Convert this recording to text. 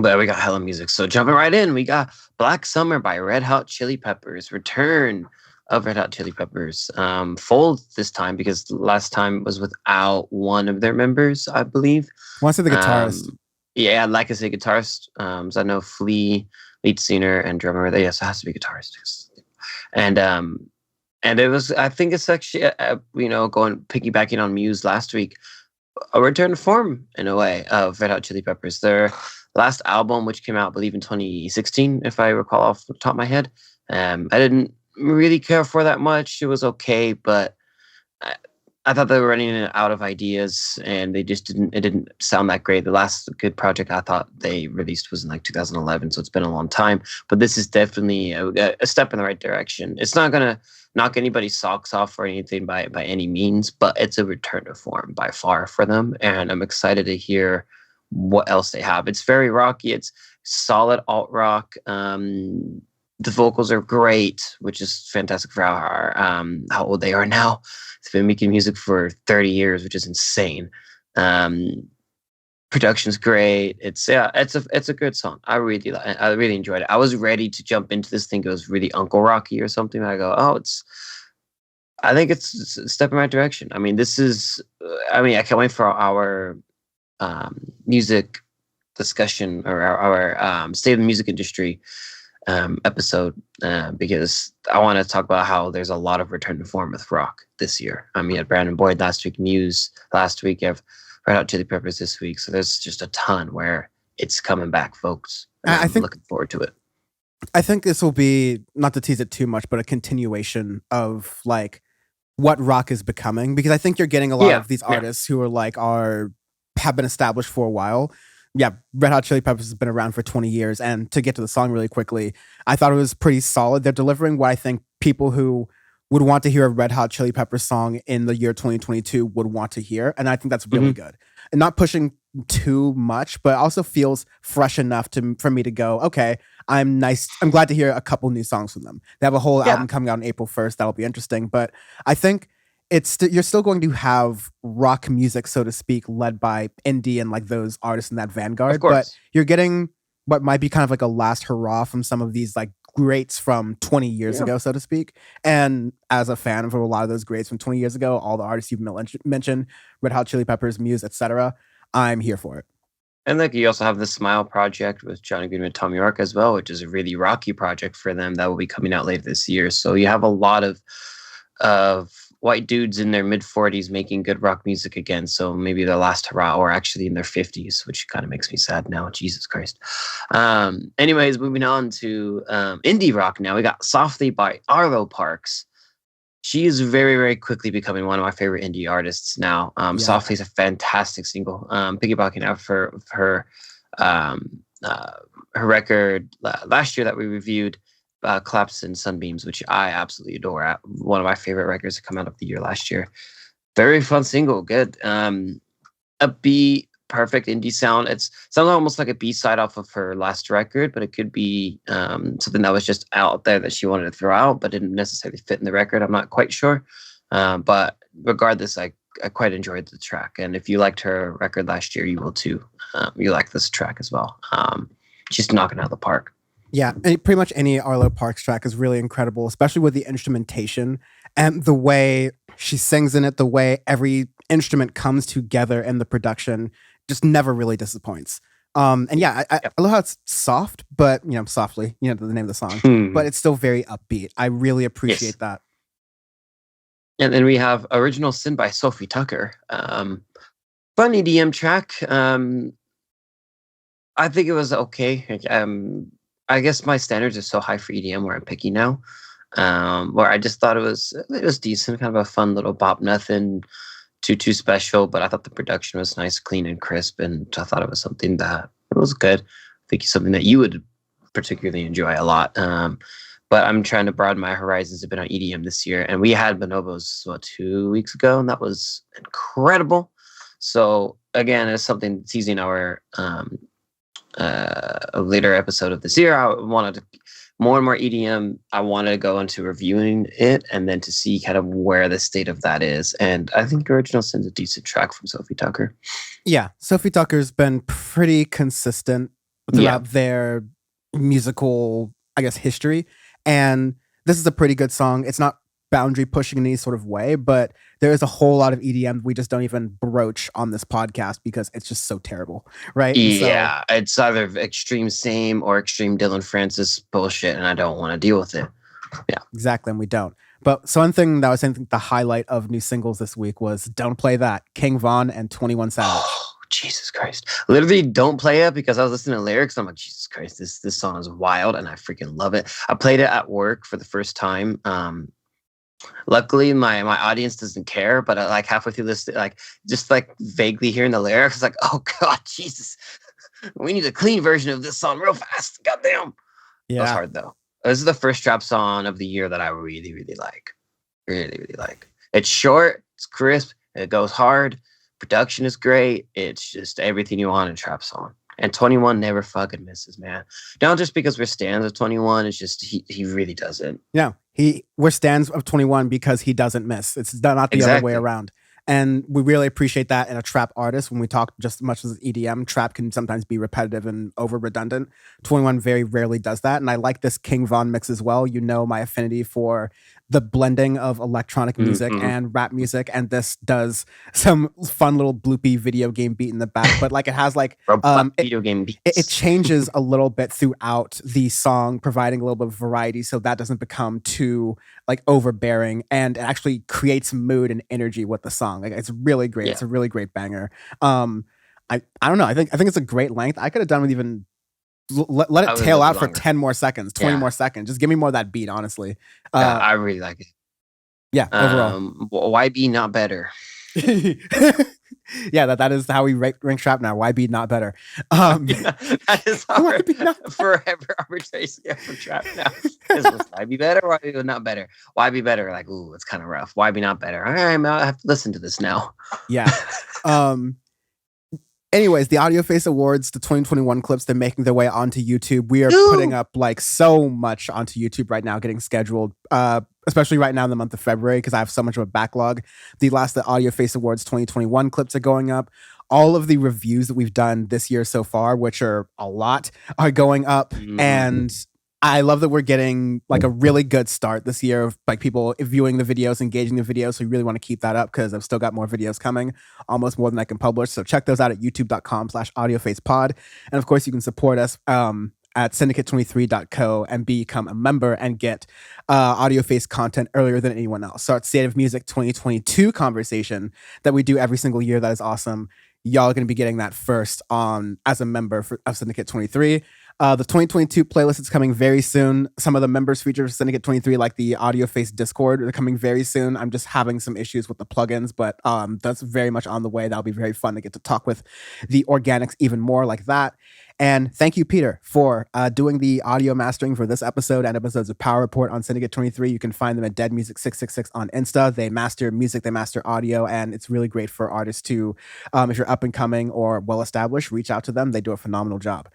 But we got hella music. So jumping right in, we got Black Summer by Red Hot Chili Peppers. Return of Red Hot Chili Peppers. Fold this time because last time was without one of their members, I believe. I want to say the guitarist. Yeah, like I say, guitarist. So I know Flea, lead singer and drummer. Yes, it has to be guitarist. And and it was. I think it's actually going piggybacking on Muse last week, a return to form in a way of Red Hot Chili Peppers. Their last album, which came out, I believe, in 2016, if I recall off the top of my head. I didn't really care for that much. It was okay, but I thought they were running out of ideas, and they just didn't. It didn't sound that great. The last good project I thought they released was in like 2011, so it's been a long time. But this is definitely a step in the right direction. It's not gonna knock anybody's socks off or anything by any means, but it's a return to form by far for them, and I'm excited to hear what else they have. It's very rocky. It's solid alt rock. The vocals are great, which is fantastic for how old they are now. They've been making music for 30 years, which is insane. Production's great. It's a good song. I really enjoyed it. I was ready to jump into this thing. It was really Uncle Rocky or something. I go, I think it's a step in the right direction. I mean, I can't wait for our music discussion or our state of the music industry episode because I want to talk about how there's a lot of return to form with rock this year. I mean, you had Brandon Boyd last week, Muse last week, you have Red Hot Chili Peppers this week, so there's just a ton where it's coming back, folks. I think looking forward to it. I think this will be, not to tease it too much, but a continuation of like what rock is becoming, because I think you're getting a lot of these artists who have been established for a while. Yeah, Red Hot Chili Peppers has been around for 20 years. And to get to the song really quickly, I thought it was pretty solid. They're delivering what I think people who would want to hear a Red Hot Chili Peppers song in the year 2022 would want to hear. And I think that's really good. And not pushing too much, but also feels fresh enough for me to go, okay, I'm glad to hear a couple new songs from them. They have a whole album coming out on April 1st. That'll be interesting. But I think you're still going to have rock music, so to speak, led by indie and like those artists in that vanguard. But you're getting what might be kind of like a last hurrah from some of these like greats from 20 years ago, so to speak. And as a fan of a lot of those greats from 20 years ago, all the artists you've mentioned, Red Hot Chili Peppers, Muse, etc., I'm here for it. And like you also have the Smile project with Johnny Greenwood and Tom York as well, which is a really rocky project for them that will be coming out later this year. So you have a lot of white dudes in their mid-40s making good rock music again. So maybe their last hurrah, or actually in their 50s, which kind of makes me sad now. Jesus Christ. Anyways, moving on to indie rock now. We got Softly by Arlo Parks. She is very, very quickly becoming one of my favorite indie artists now. Softly is a fantastic single. Piggybacking off her record last year that we reviewed, Collapse and Sunbeams, which I absolutely adore. One of my favorite records to come out of the year last year. Very fun single, good. Upbeat, perfect indie sound. It sounds almost like a B-side off of her last record, but it could be something that was just out there that she wanted to throw out, but didn't necessarily fit in the record. I'm not quite sure. But regardless, I quite enjoyed the track. And if you liked her record last year, you will too. You like this track as well. She's knocking out of the park. Yeah, and pretty much any Arlo Parks track is really incredible, especially with the instrumentation and the way she sings in it, the way every instrument comes together in the production just never really disappoints. And yeah, I love how it's soft, but, softly, the name of the song, but it's still very upbeat. I really appreciate that. And then we have Original Sin by Sofi Tukker. Fun EDM track. I think it was okay. I guess my standards are so high for EDM where I'm picky now. Where I just thought it was decent, kind of a fun little bop, nothing too special, but I thought the production was nice, clean and crisp, and I thought it was something that it was good. I think it's something that you would particularly enjoy a lot. But I'm trying to broaden my horizons a bit on EDM this year, and we had Bonobos 2 weeks ago, and that was incredible. So again, it's something teasing our a later episode of this year. I wanted to more and more EDM. I wanted to go into reviewing it and then to see kind of where the state of that is. And I think Original Sin's a decent track from Sofi Tukker. Yeah, Sofi Tukker's been pretty consistent throughout their musical, I guess, history. And this is a pretty good song. It's not boundary pushing in any sort of way, but there is a whole lot of EDM we just don't even broach on this podcast because it's just so terrible, right? Yeah, it's either extreme same or extreme Dylan Francis bullshit, and I don't want to deal with it. Yeah, exactly, and we don't. But so one thing that I was saying, the highlight of new singles this week was "Don't Play That," King Von and 21 Savage. Oh, Jesus Christ! Literally, don't play it because I was listening to lyrics. I'm like, Jesus Christ, this song is wild, and I freaking love it. I played it at work for the first time. Luckily, my audience doesn't care, but like halfway through this, like just like vaguely hearing the lyrics, like, oh God, Jesus, we need a clean version of this song real fast. Goddamn. Yeah, it was hard though. This is the first trap song of the year that I really, really like. Really, really like. It's short, it's crisp, it goes hard. Production is great. It's just everything you want in a trap song. And 21 never fucking misses, man. Not just because we're stands of 21, it's just he really doesn't. Yeah, we're stands of 21 because he doesn't miss. It's not the other way around. And we really appreciate that in a trap artist. When we talk just as much as EDM, trap can sometimes be repetitive and over redundant. 21 very rarely does that. And I like this King Von mix as well. You know my affinity for the blending of electronic music and rap music. And this does some fun little bloopy video game beat in the back. But like it has like video game beats. It changes a little bit throughout the song, providing a little bit of variety so that doesn't become too like overbearing, and it actually creates mood and energy with the song. Like it's really great. Yeah. It's a really great banger. I don't know. I think it's a great length. I could have done with even let it tail out for 10 more seconds, 20 more seconds. Just give me more of that beat, honestly. I really like it. Yeah, overall. YB not better. Yeah, that is how we rank trap now. YB not better. That is our forever arbitrary scale for trap now. Was YB better or YB not better? YB better, like, ooh, it's kind of rough. YB not better. All right, I have to listen to this now. Yeah. Anyways, the Audioface Awards, the 2021 clips, they're making their way onto YouTube. We are putting up like so much onto YouTube right now, getting scheduled, especially right now in the month of February, because I have so much of a backlog. The Audioface Awards 2021 clips are going up. All of the reviews that we've done this year so far, which are a lot, are going up. And I love that we're getting like a really good start this year of like people viewing the videos, engaging the videos. So we really want to keep that up because I've still got more videos coming, almost more than I can publish. So check those out at youtube.com/audiofacepod. And of course, you can support us at syndicate23.co and become a member and get Audioface content earlier than anyone else. So our State of Music 2022 conversation that we do every single year, that is awesome. Y'all are going to be getting that first as a member of Syndicate 23. The 2022 playlist is coming very soon. Some of the members features of Syndicate 23, like the Audioface Discord, are coming very soon. I'm just having some issues with the plugins, but that's very much on the way. That'll be very fun to get to talk with the organics even more like that. And thank you, Peter, for doing the audio mastering for this episode and episodes of Power Report on Syndicate 23. You can find them at Dead Music 666 on Insta. They master music, they master audio, and it's really great for artists to, if you're up and coming or well-established, reach out to them. They do a phenomenal job.